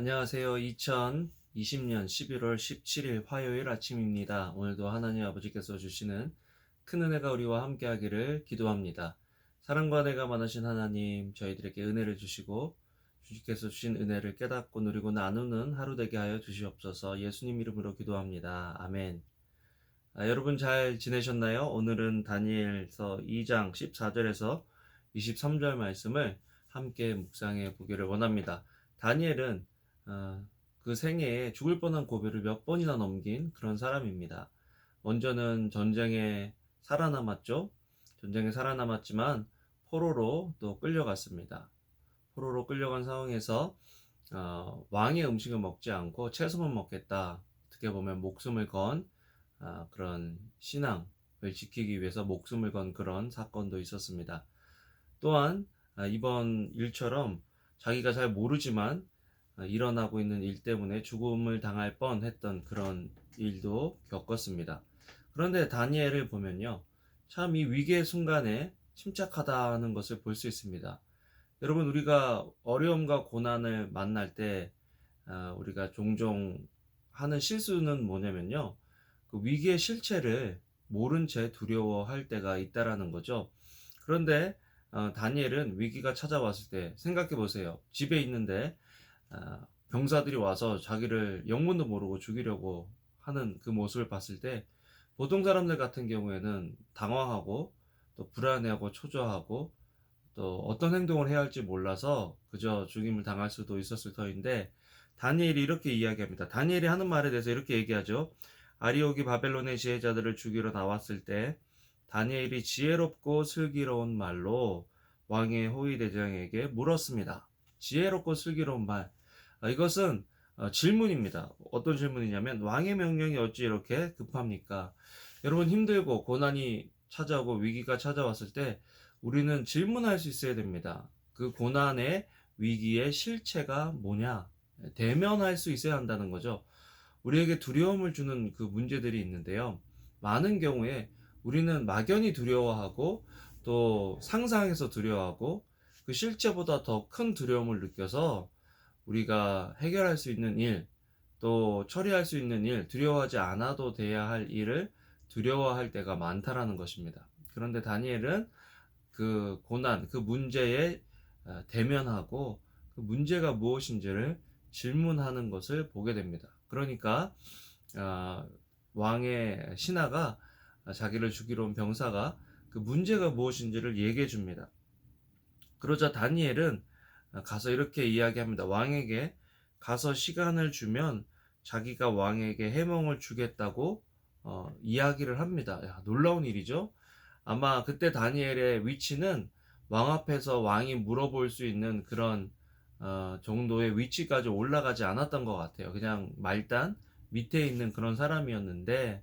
안녕하세요. 2020년 11월 17일 화요일 아침입니다. 오늘도 하나님 아버지께서 주시는 큰 은혜가 우리와 함께하기를 기도합니다. 사랑과 은혜가 많으신 하나님, 저희들에게 은혜를 주시고 주님께서 주신 은혜를 깨닫고 누리고 나누는 하루 되게 하여 주시옵소서. 예수님 이름으로 기도합니다. 아멘. 여러분 잘 지내셨나요? 오늘은 다니엘서 2장 14절에서 23절 말씀을 함께 묵상해 보기를 원합니다. 다니엘은 그 생애에 죽을 뻔한 고비를 몇 번이나 넘긴 그런 사람입니다. 먼저는 전쟁에 살아남았죠. 전쟁에 살아남았지만 포로로 또 끌려갔습니다. 포로로 끌려간 상황에서 왕의 음식을 먹지 않고 채소만 먹겠다. 어떻게 보면 목숨을 건 그런 신앙을 지키기 위해서 목숨을 건 그런 사건도 있었습니다. 또한 이번 일처럼 자기가 잘 모르지만 일어나고 있는 일 때문에 죽음을 당할 뻔했던 그런 일도 겪었습니다. 그런데 다니엘을 보면요, 참 이 위기의 순간에 침착하다는 것을 볼 수 있습니다. 여러분, 우리가 어려움과 고난을 만날 때 우리가 종종 하는 실수는 뭐냐면요, 그 위기의 실체를 모른 채 두려워할 때가 있다라는 거죠. 그런데 다니엘은 위기가 찾아왔을 때 생각해 보세요. 집에 있는데 병사들이 와서 자기를 영문도 모르고 죽이려고 하는 그 모습을 봤을 때 보통 사람들 같은 경우에는 당황하고 또 불안해하고 초조하고 또 어떤 행동을 해야 할지 몰라서 그저 죽임을 당할 수도 있었을 터인데, 다니엘이 이렇게 이야기합니다. 다니엘이 하는 말에 대해서 이렇게 얘기하죠. 아리옥이 바벨론의 지혜자들을 죽이러 나왔을 때 다니엘이 지혜롭고 슬기로운 말로 왕의 호위대장에게 물었습니다. 지혜롭고 슬기로운 말. 이것은 질문입니다. 어떤 질문이냐면, 왕의 명령이 어찌 이렇게 급합니까? 여러분, 힘들고 고난이 찾아오고 위기가 찾아왔을 때 우리는 질문할 수 있어야 됩니다. 그 고난의 위기의 실체가 뭐냐? 대면할 수 있어야 한다는 거죠. 우리에게 두려움을 주는 그 문제들이 있는데요. 많은 경우에 우리는 막연히 두려워하고 또 상상해서 두려워하고 그 실체보다 더 큰 두려움을 느껴서 우리가 해결할 수 있는 일, 또 처리할 수 있는 일, 두려워하지 않아도 돼야 할 일을 두려워할 때가 많다라는 것입니다. 그런데 다니엘은 그 고난, 그 문제에 대면하고 그 문제가 무엇인지를 질문하는 것을 보게 됩니다. 그러니까 아, 왕의 신하가 자기를 죽이러 온 병사가 그 문제가 무엇인지를 얘기해 줍니다. 그러자 다니엘은 가서 이렇게 이야기합니다. 왕에게 가서 시간을 주면 자기가 왕에게 해몽을 주겠다고 이야기를 합니다. 야, 놀라운 일이죠. 아마 그때 다니엘의 위치는 왕 앞에서 왕이 물어볼 수 있는 그런 정도의 위치까지 올라가지 않았던 것 같아요. 그냥 말단 밑에 있는 그런 사람이었는데,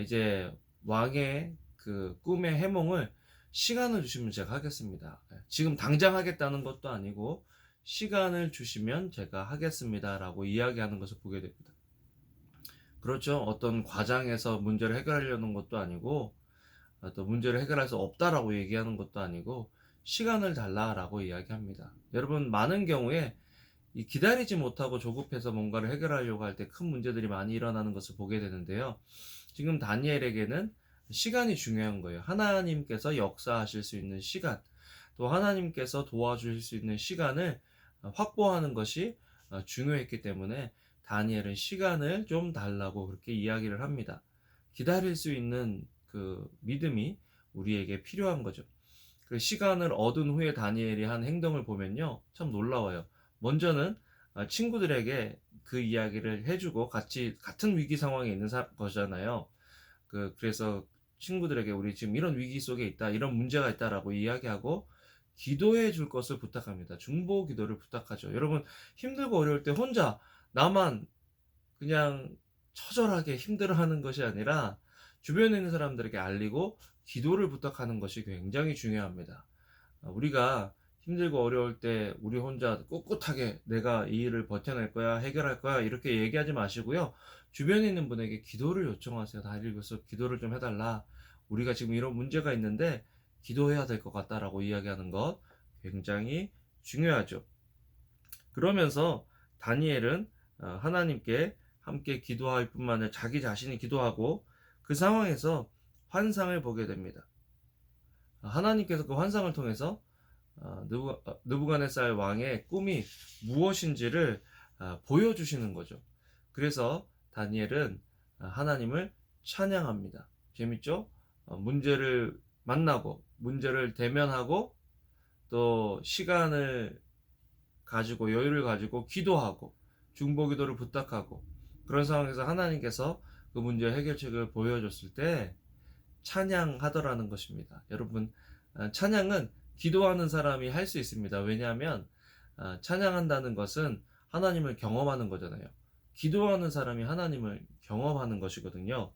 이제 왕의 그 꿈의 해몽을 시간을 주시면 제가 하겠습니다. 지금 당장 하겠다는 것도 아니고 시간을 주시면 제가 하겠습니다 라고 이야기하는 것을 보게 됩니다. 그렇죠. 어떤 과장에서 문제를 해결하려는 것도 아니고 또 문제를 해결할 수 없다라고 얘기하는 것도 아니고 시간을 달라라고 이야기합니다. 여러분, 많은 경우에 이 기다리지 못하고 조급해서 뭔가를 해결하려고 할 때 큰 문제들이 많이 일어나는 것을 보게 되는데요. 지금 다니엘에게는 시간이 중요한 거예요. 하나님께서 역사하실 수 있는 시간, 또 하나님께서 도와주실 수 있는 시간을 확보하는 것이 중요했기 때문에 다니엘은 시간을 좀 달라고 그렇게 이야기를 합니다. 기다릴 수 있는 그 믿음이 우리에게 필요한 거죠. 그 시간을 얻은 후에 다니엘이 한 행동을 보면요, 참 놀라워요. 먼저는 친구들에게 그 이야기를 해주고 같이 같은 위기 상황에 있는 거잖아요. 그래서 친구들에게 우리 지금 이런 위기 속에 있다, 이런 문제가 있다라고 이야기하고 기도해 줄 것을 부탁합니다. 중보 기도를 부탁하죠. 여러분, 힘들고 어려울 때 혼자 나만 그냥 처절하게 힘들어하는 것이 아니라 주변에 있는 사람들에게 알리고 기도를 부탁하는 것이 굉장히 중요합니다. 우리가 힘들고 어려울 때 우리 혼자 꿋꿋하게 내가 이 일을 버텨낼 거야, 해결할 거야 이렇게 얘기하지 마시고요. 주변에 있는 분에게 기도를 요청하세요. 다 읽어서 기도를 좀 해달라. 우리가 지금 이런 문제가 있는데 기도해야 될 것 같다라고 이야기하는 것 굉장히 중요하죠. 그러면서 다니엘은 하나님께 함께 기도할 뿐만 아니라 자기 자신이 기도하고 그 상황에서 환상을 보게 됩니다. 하나님께서 그 환상을 통해서 느부갓네살 왕의 꿈이 무엇인지를 보여주시는 거죠. 그래서 다니엘은 하나님을 찬양합니다. 재밌죠? 문제를 만나고 문제를 대면하고 또 시간을 가지고 여유를 가지고 기도하고 중보기도를 부탁하고 그런 상황에서 하나님께서 그 문제 해결책을 보여줬을 때 찬양하더라는 것입니다. 여러분, 찬양은 기도하는 사람이 할 수 있습니다. 왜냐하면 찬양한다는 것은 하나님을 경험하는 거잖아요. 기도하는 사람이 하나님을 경험하는 것이거든요.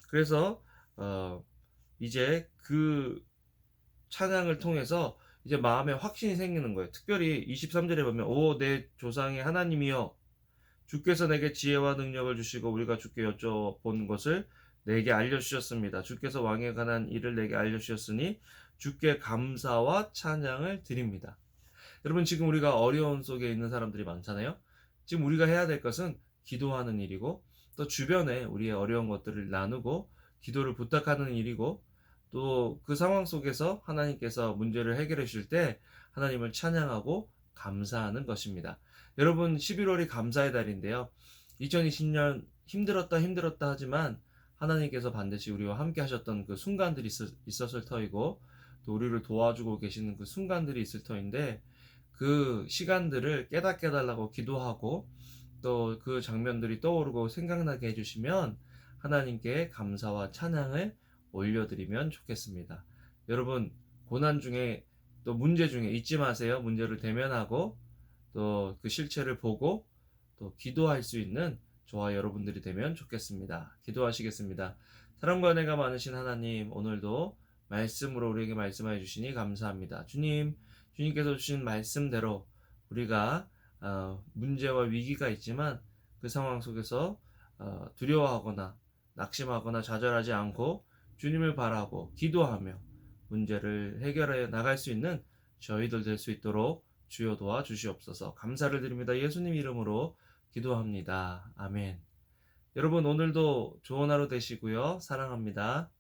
그래서 이제 그 찬양을 통해서 이제 마음에 확신이 생기는 거예요. 특별히 23절에 보면 오 내 조상의 하나님이여 주께서 내게 지혜와 능력을 주시고 우리가 주께 여쭤본 것을 내게 알려주셨습니다. 주께서 왕에 관한 일을 내게 알려주셨으니 주께 감사와 찬양을 드립니다. 여러분, 지금 우리가 어려움 속에 있는 사람들이 많잖아요. 지금 우리가 해야 될 것은 기도하는 일이고 또 주변에 우리의 어려운 것들을 나누고 기도를 부탁하는 일이고 또 그 상황 속에서 하나님께서 문제를 해결해 주실 때 하나님을 찬양하고 감사하는 것입니다. 여러분, 11월이 감사의 달인데요. 2020년 힘들었다 하지만 하나님께서 반드시 우리와 함께 하셨던 그 순간들이 있었을 터이고 또 우리를 도와주고 계시는 그 순간들이 있을 터인데 그 시간들을 깨닫게 해달라고 기도하고 또 그 장면들이 떠오르고 생각나게 해주시면 하나님께 감사와 찬양을 올려드리면 좋겠습니다. 여러분, 고난 중에 또 문제 중에 잊지 마세요. 문제를 대면하고 또 그 실체를 보고 또 기도할 수 있는 저와 여러분들이 되면 좋겠습니다. 기도하시겠습니다. 사랑과 은혜가 많으신 하나님, 오늘도 말씀으로 우리에게 말씀해 주시니 감사합니다. 주님께서 주신 말씀대로 우리가 문제와 위기가 있지만 그 상황 속에서 두려워하거나 낙심하거나 좌절하지 않고 주님을 바라고 기도하며 문제를 해결해 나갈 수 있는 저희들 될 수 있도록 주여 도와주시옵소서. 감사를 드립니다. 예수님 이름으로 기도합니다. 아멘. 여러분, 오늘도 좋은 하루 되시고요. 사랑합니다.